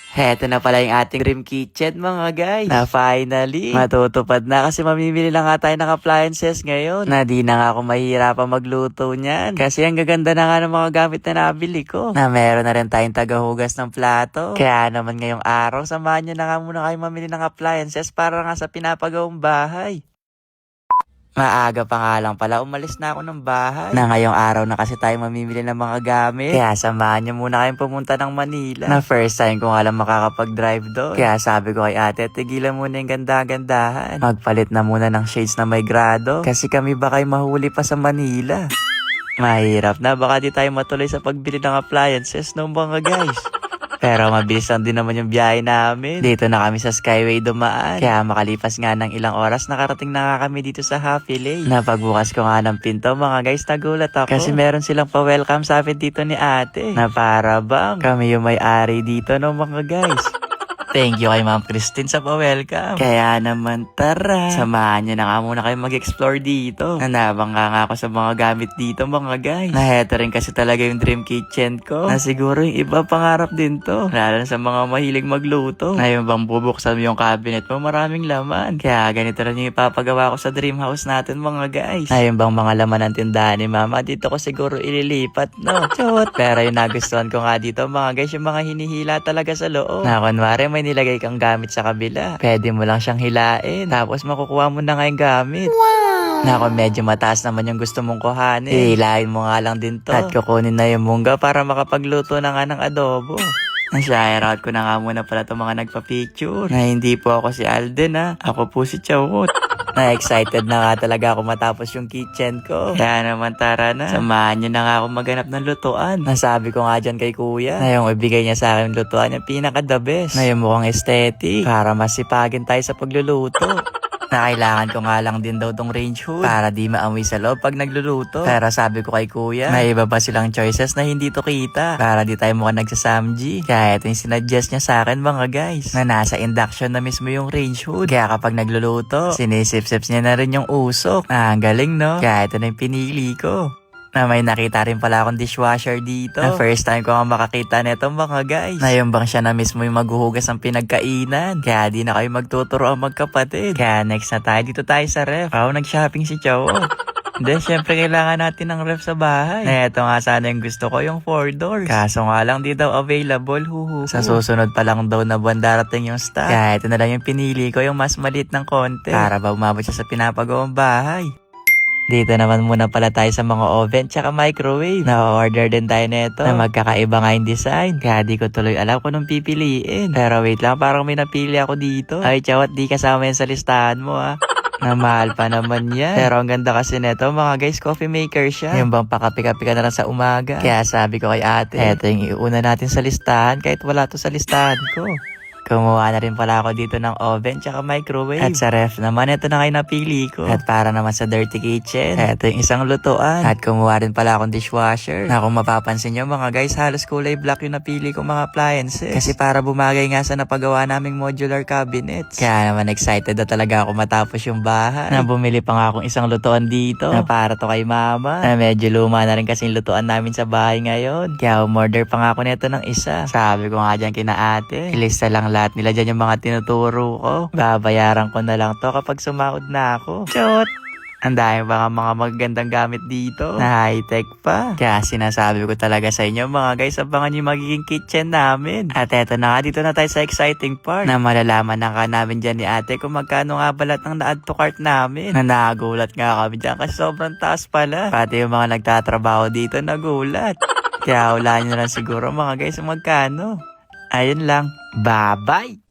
Heto na pala yung ating dream kitchen mga guys. Na finally, matutupad na kasi mamimili lang nga tayo ng appliances ngayon. Na di na nga ako mahihirapan magluto niyan. Kasi ang gaganda na nga ng mga gamit na nabili ko. Na meron na rin tayong tagahugas ng plato. Kaya naman ngayong araw, samahan nyo na nga muna kayo mamili ng appliances para nga sa pinapagawang bahay. Maaga pa nga lang pala, umalis na ako ng bahay. Na ngayong araw na kasi tayo mamimili ng mga gamit. Kaya samahan niyo muna kayong pumunta ng Manila. Na first time ko nga lang makakapag-drive doon. Kaya sabi ko kay ate, tigilan muna yung ganda-gandahan. Magpalit na muna ng shades na may grado. Kasi kami baka mahuli pa sa Manila. Mahirap na, baka di tayo matuloy sa pagbili ng appliances no mga guys. Pero mabilis lang din naman yung biyahe namin. Dito na kami sa Skyway dumaan. Kaya makalipas nga ng ilang oras, nakarating na nga kami dito sa Happy Lane. Napagbukas ko nga ng pinto, mga guys, nagulat ako. Kasi meron silang pa-welcome sa akin dito ni ate. Na para bang kami yung may-ari dito no mga guys. Thank you kay Ma'am Christine sa pa-welcome. Kaya naman tara, samahan nyo na nga muna kayo mag-explore dito. Nanabangga nga ako sa mga gamit dito mga guys. Na heto rin kasi talaga yung dream kitchen ko. Na siguro yung iba pangarap din to. Lalo na sa mga mahilig magluto. Na yung bang bubuksan mo yung cabinet mo, maraming laman. Kaya ganito rin yung ipapagawa ko sa dream house natin mga guys. Na yung bang mga laman ng tindahan ni Mama, dito ko siguro ililipat no. Chot. Pero yung nagustuhan ko nga dito mga guys, yung mga hinihila talaga sa loob. Na kunwari may nilagay kang gamit sa kabila. Pwede mo lang siyang hilain. Tapos makukuha mo na nga yung gamit. Wow! Na kung medyo mataas naman yung gusto mong kuhanin, hilain mo nga lang din to. At kukunin na yung mungga para makapagluto na nga ng adobo. Shoutout ko na nga muna pala itong mga nagpa-picture. Na hindi po ako si Alden ha. Ako po si Chawot. Na-excited na nga talaga ako matapos yung kitchen ko. Kaya naman tara na. Samahan nyo na nga ako maghanap ng lutuan. Nasabi ko nga dyan kay kuya na yung ibigay niya sa akin lutuan yung pinaka-the best. Na yung mukhang aesthetic. Para masipagin tayo sa pagluluto. Na kailangan ko nga lang din daw tong range hood para di maamoy sa loob pag nagluluto. Pero sabi ko kay kuya, may iba pa silang choices na hindi to kita para di tayo mukhang nagsasamji. Kaya ito yung sinuggest niya sa akin mga guys, na nasa induction na mismo yung range hood. Kaya kapag nagluluto, sinisip-sips niya na rin yung usok. Ang galing no? Kaya ito na yung pinili ko. Na may nakita rin pala akong dishwasher dito. Na first time ko nga makakita nito mga guys. Na yung bang siya na mismo yung maghuhugas ng pinagkainan. Kaya di na kayo magtuturo ang magkapatid. Kaya next na tayo, dito tayo sa ref. Ako nag-shopping si Chao. Then syempre kailangan natin ng ref sa bahay. Na ito nga sana yung gusto ko, yung 4 doors. Kaso nga lang di daw available. Sa susunod pa lang daw na buwan darating yung stock. Kaya ito na lang yung pinili ko, yung mas maliit ng konti. Para ba umabot siya sa pinapagawang bahay. Dito naman muna pala tayo sa mga oven tsaka microwave. Na-order din tayo nito na magkakaiba nga yung design. Kaya di ko tuloy alam kung anong pipiliin. Pero wait lang, parang may napili ako dito. Ay, Chawat, di kasama yan sa listahan mo ha. Na mahal pa naman yan. Pero ang ganda kasi neto mga guys, coffee maker siya. Yung bang pakapi-kapi ka na lang sa umaga. Kaya sabi ko kay ate, eto yung iuna natin sa listahan kahit wala to sa listahan ko. Kumuha na rin pala ako dito ng oven tsaka microwave. At sa ref naman, ito na kayo napili ko. At para naman sa dirty kitchen, ito yung isang lutuan. At kumuha rin pala akong dishwasher. Na kung mapapansin nyo mga guys, halos kulay black yung napili ko mga appliances. Kasi para bumagay nga sa napagawa naming modular cabinets. Kaya naman excited na talaga ako matapos yung bahay. Na bumili pa nga akong isang lutuan dito. Na para to kay mama. Na medyo luma na rin kasi yung lutuan namin sa bahay ngayon. Kaya umorder pa nga ako nito ng isa. Sabi ko nga dyan kina ate, ilista lang lahat nila dyan yung mga tinuturo ko. Babayaran ko na lang to kapag sumahod na ako. Chot! Ang dami ba mga magagandang gamit dito na high-tech pa. Kaya sinasabi ko talaga sa inyo mga guys, abangan yung magiging kitchen namin. At eto na nga, dito na tayo sa exciting part. Na malalaman na ka namin dyan ni ate kung magkano nga balat ng na-add to cart namin. Na nagulat nga kami dyan kasi sobrang taas pala. Pati yung mga nagtatrabaho dito nagulat. Kaya hulaan nyo lang siguro mga guys magkano. Ayun lang. Bye-bye!